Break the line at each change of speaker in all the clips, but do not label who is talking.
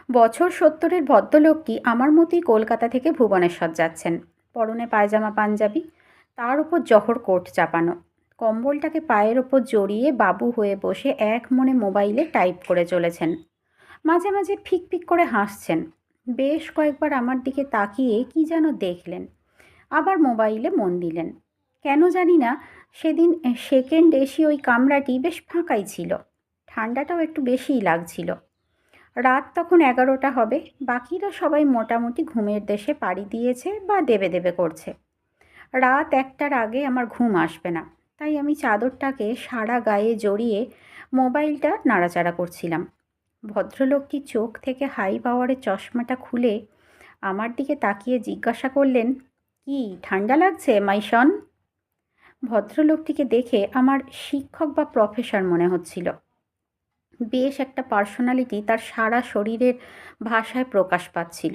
বছর ৭০-এর ভদ্রলোকটি আমার মতোই কলকাতা থেকে ভুবনেশ্বর যাচ্ছেন। পরনে পায়জামা পাঞ্জাবি, তার উপর জহর কোট চাপানো। কম্বলটাকে পায়ের ওপর জড়িয়ে বাবু হয়ে বসে এক মনে মোবাইলে টাইপ করে চলেছেন। মাঝে মাঝে ফিক ফিক করে হাসছেন। বেশ কয়েকবার আমার দিকে তাকিয়ে কি যেন দেখলেন, আবার মোবাইলে মন দিলেন। কেন জানি না, সেদিন সেকেন্ড এসি ওই কামরাটি বেশ ফাঁকাই ছিল। ঠান্ডাটাও একটু বেশিই লাগছিল। রাত তখন 11টা হবে। বাকিরা সবাই মোটামুটি ঘুমের দেশে পাড়ি দিয়েছে বা দেবে দেবে করছে। রাত 1টার আগে আমার ঘুম আসবে না, তাই আমি চাদরটাকে সারা গায়ে জড়িয়ে মোবাইলটা নাড়াচাড়া করছিলাম। ভদ্রলোকটি চোখ থেকে হাই পাওয়ারের চশমাটা খুলে আমার দিকে তাকিয়ে জিজ্ঞাসা করলেন, কি ঠান্ডা লাগছে মাই সন? ভদ্রলোকটিকে দেখে আমার শিক্ষক বা প্রফেসর মনে হচ্ছিল। বেশ একটা পার্সোনালিটি তার সারা শরীরের ভাষায় প্রকাশ পাচ্ছিল।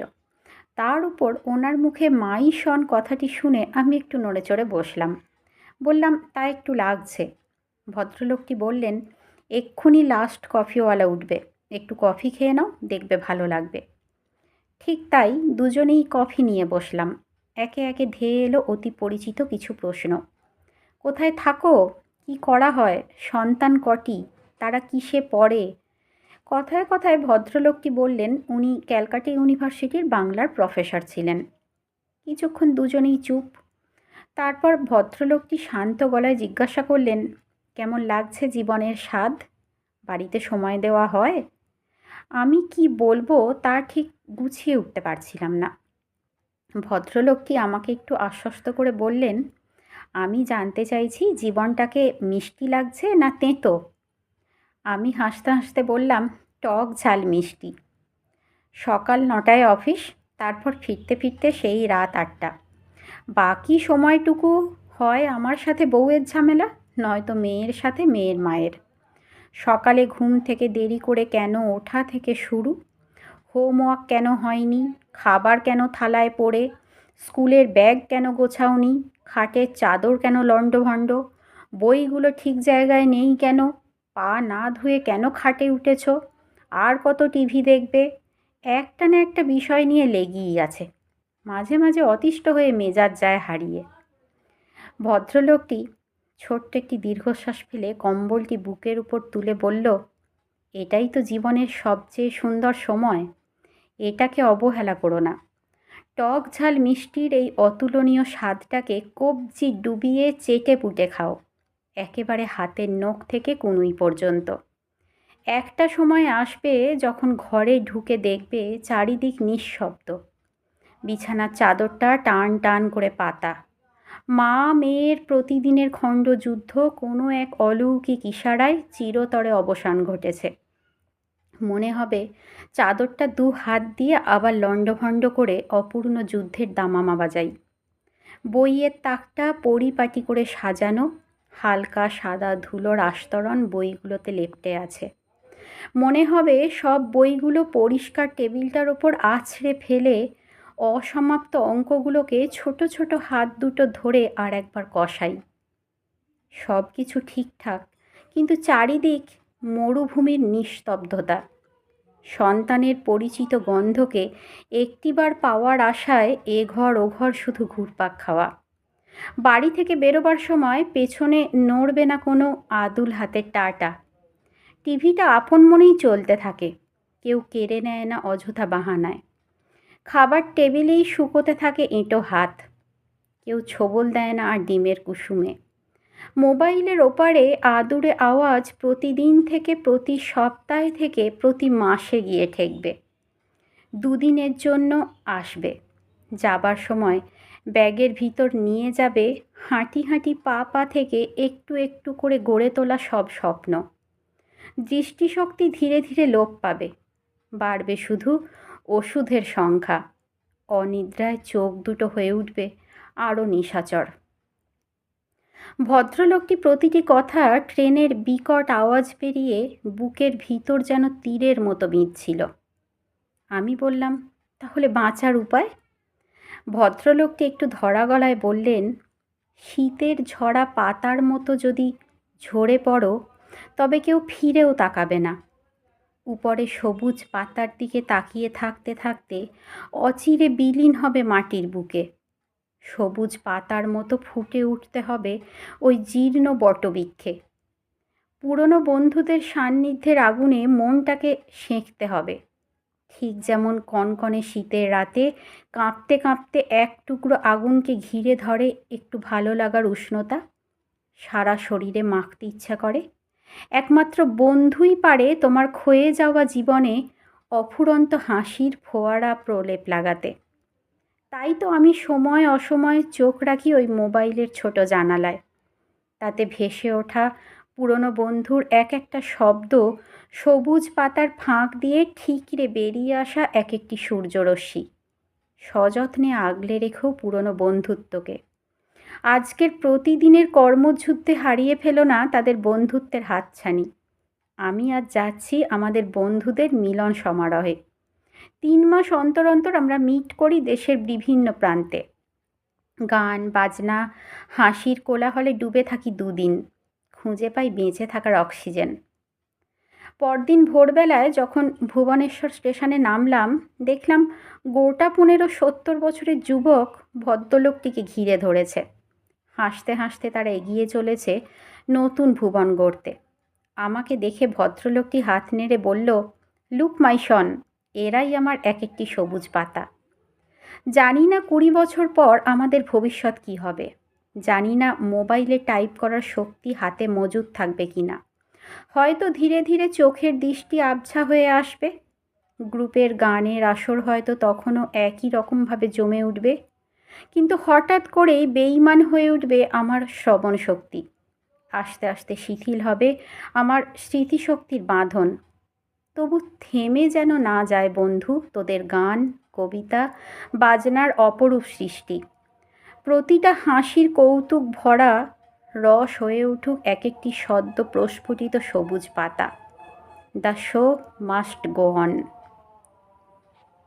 তার উপর ওনার মুখে মাই শন কথাটি শুনে আমি একটু নড়েচড়ে বসলাম। বললাম, তা একটু লাগছে। ভদ্রলোকটি বললেন, এক্ষুনি লাস্ট কফিওয়ালা উঠবে, একটু কফি খেয়ে নাও, দেখবে ভালো লাগবে। ঠিক তাই দুজনেই কফি নিয়ে বসলাম। একে একে ধেয়ে এলো অতি পরিচিত কিছু প্রশ্ন। কোথায় থাকো? কি করা হয়? সন্তান কটি? তারা কিসে পড়ে? কথায় কথায় ভদ্রলোকটি বললেন উনি ক্যালকাটা ইউনিভার্সিটির বাংলার প্রফেসর ছিলেন। কিছুক্ষণ দুজনেই চুপ। তারপর ভদ্রলোকটি শান্ত গলায় জিজ্ঞাসা করলেন, কেমন লাগছে জীবনের স্বাদ? বাড়িতে সময় দেওয়া হয়? আমি কি বলবো তা ঠিক গুছিয়ে উঠতে পারছিলাম না। ভদ্রলোকটি আমাকে একটু আশ্বস্ত করে বললেন, আমি জানতে চাইছি জীবনটাকে মিষ্টি লাগছে না তেঁতো? আমি হাসতে হাসতে বললাম, টক ঝাল মিষ্টি। সকাল 9টায় অফিস, তারপর ফিরতে ফিরতে সেই রাত 8টা। বাকি সময়টুকু হয় আমার সাথে বউয়ের ঝামেলা, নয়তো মেয়ের সাথে মেয়ের মায়ের। সকালে ঘুম থেকে দেরি করে কেন ওঠা থেকে শুরু, হোমওয়ার্ক কেন হয়নি, খাবার কেন থালায় পড়ে, স্কুলের ব্যাগ কেন গোছাওনি, খাটের চাদর কেন লণ্ডভণ্ড, বইগুলো ঠিক জায়গায় নেই কেন, পা না ধুয়ে কেন খাটে উঠেছ, আর কত টিভি দেখবে, একটা না একটা বিষয় নিয়ে লেগেই আছে। মাঝে মাঝে অতিষ্ঠ হয়ে মেজাজ যায় হারিয়ে। ভদ্রলোকটি ছোট্ট একটি দীর্ঘশ্বাস ফেলে কম্বলটি বুকের উপর তুলে বলল, এটাই তো জীবনের সবচেয়ে সুন্দর সময়, এটাকে অবহেলা করো না। টক ঝাল মিষ্টির এই অতুলনীয় স্বাদটাকে কবজি ডুবিয়ে চেটে পুটে খাও, একেবারে হাতের নখ থেকে কনুই পর্যন্ত। একটা সময় আসবে যখন ঘরে ঢুকে দেখবে চারিদিক নিঃশব্দ, বিছানার চাদরটা টান টান করে পাতা, মা মেয়ের প্রতিদিনের খণ্ডযুদ্ধ কোনো এক অলৌকিক ইশারায় চিরতরে অবসান ঘটেছে। মনে হবে চাদরটা 2 হাত দিয়ে আবার লণ্ডভণ্ড করে অপূর্ণ যুদ্ধের দামামা বাজাই। বইয়ের তাকটা পরিপাটি করে সাজানো, হালকা সাদা ধুলোর আস্তরণ বইগুলোতে লেপ্টে আছে। মনে হবে সব বইগুলো পরিষ্কার টেবিলটার ওপর আছড়ে ফেলে অসমাপ্ত অঙ্কগুলোকে ছোট ছোট হাত দুটো ধরে আর একবার কষাই। সব কিছু ঠিকঠাক, কিন্তু চারিদিক মরুভূমির নিস্তব্ধতা। সন্তানের পরিচিত গন্ধকে একটিবার পাওয়ার আশায় এঘর ওঘর শুধু ঘুরপাক খাওয়া। বাড়ি থেকে বেরোবার সময় পেছনে নড়বে না কোনো আদুল হাতের টাটা। টিভিটা আপন মনেই চলতে থাকে, কেউ কেড়ে নেয় না অযথা বাহানায়। খাবার টেবিলেই শুকোতে থাকে এঁটো হাত, কেউ ছোবল দেয় না আর ডিমের কুসুমে। মোবাইলের ওপারে আদুরে আওয়াজ প্রতিদিন থেকে, প্রতি সপ্তাহে থেকে প্রতি মাসে গিয়ে ঠেকবে। 2 দিনের জন্য আসবে, যাবার সময় ব্যাগের ভিতর নিয়ে যাবে হাঁটি হাঁটি পা পা থেকে একটু একটু করে গড়ে তোলা সব স্বপ্ন। দৃষ্টিশক্তি ধীরে ধীরে লোপ পাবে, বাড়বে শুধু ওষুধের সংখ্যা। অনিদ্রায় চোখ দুটো হয়ে উঠবে আরও নিশাচর। ভদ্রলোকটি প্রতিটি কথা ট্রেনের বিকট আওয়াজ পেরিয়ে বুকের ভিতর যেন তীরের মতো বিঁধছিল। আমি বললাম, তাহলে বাঁচার উপায়? ভদ্রলোকটি একটু ধরা গলায় বললেন, শীতের ঝরা পাতার মতো যদি ঝরে পড়ো, তবে কেউ ফিরেও তাকাবে না। উপরে সবুজ পাতার দিকে তাকিয়ে থাকতে থাকতে অচিরে বিলীন হবে মাটির বুকে। সবুজ পাতার মতো ফুটে উঠতে হবে ওই জীর্ণ বটবৃক্ষে। পুরনো বন্ধুদের সান্নিধ্যের আগুনে মনটাকে সেঁকতে হবে, ঠিক যেমন কনকনে শীতের রাতে কাঁপতে কাঁপতে এক টুকরো আগুনকে ঘিরে ধরে একটু ভালো লাগার উষ্ণতা, সারা শরীরে মাখতে ইচ্ছা করে। একমাত্র বন্ধুই পারে তোমার ক্ষয়ে যাওয়া জীবনে অফুরন্ত হাসির ফোয়ারা প্রলেপ লাগাতে। তাই তো আমি সময় অসময়ে চোখ রাখি ওই মোবাইলের ছোট জানালায়। তাতে ভেসে ওঠা পুরনো বন্ধুর এক একটা শব্দ, সবুজ পাতার ফাঁক দিয়ে ঠিকরে বেরিয়ে আসা এক একটি সূর্যরশ্মি। সযত্নে আগলে রেখেও পুরনো বন্ধুত্বকে। আজকের প্রতিদিনের কর্মযুদ্ধে হারিয়ে ফেলো না তাদের বন্ধুত্বের হাতছানি। আমি আজ যাচ্ছি আমাদের বন্ধুদের মিলন সমারোহে। 3 মাস অন্তর অন্তর আমরা মিট করি দেশের বিভিন্ন প্রান্তে। গান বাজনা হাসির কোলাহলে ডুবে থাকি 2 দিন। খুঁজে পাই বেঁচে থাকার অক্সিজেন। পরদিন ভোরবেলায় যখন ভুবনেশ্বর স্টেশনে নামলাম, দেখলাম গোটা 15-70 বছরের যুবক ভদ্রলোকটিকে ঘিরে ধরেছে। হাসতে হাসতে তারা এগিয়ে চলেছে নতুন ভুবন গড়তে। আমাকে দেখে ভদ্রলোকটি হাত নেড়ে বলল, লুক মাই সন, এরাই আমার এক একটি সবুজ পাতা। জানি না 20 বছর পর আমাদের ভবিষ্যৎ কী হবে। জানি না মোবাইলে টাইপ করার শক্তি হাতে মজুদ থাকবে কি না। হয়তো ধীরে ধীরে চোখের দৃষ্টি আবছা হয়ে আসবে। গ্রুপের গানের আসর হয়তো তখনও একই রকমভাবে জমে উঠবে। কিন্তু হঠাৎ করেই বেইমান হয়ে উঠবে আমার শ্রবণ শক্তি। আস্তে আস্তে শিথিল হবে আমার স্মৃতিশক্তির বাঁধন। তবু থেমে যেন না যায় বন্ধু তোদের গান, কবিতা, বাজনার অপরূপ সৃষ্টি। প্রতিটা হাসির কৌতুক ভরা রস হয়ে উঠুক এক একটি সদ্য প্রস্ফুটিত সবুজ পাতা। The show must go on.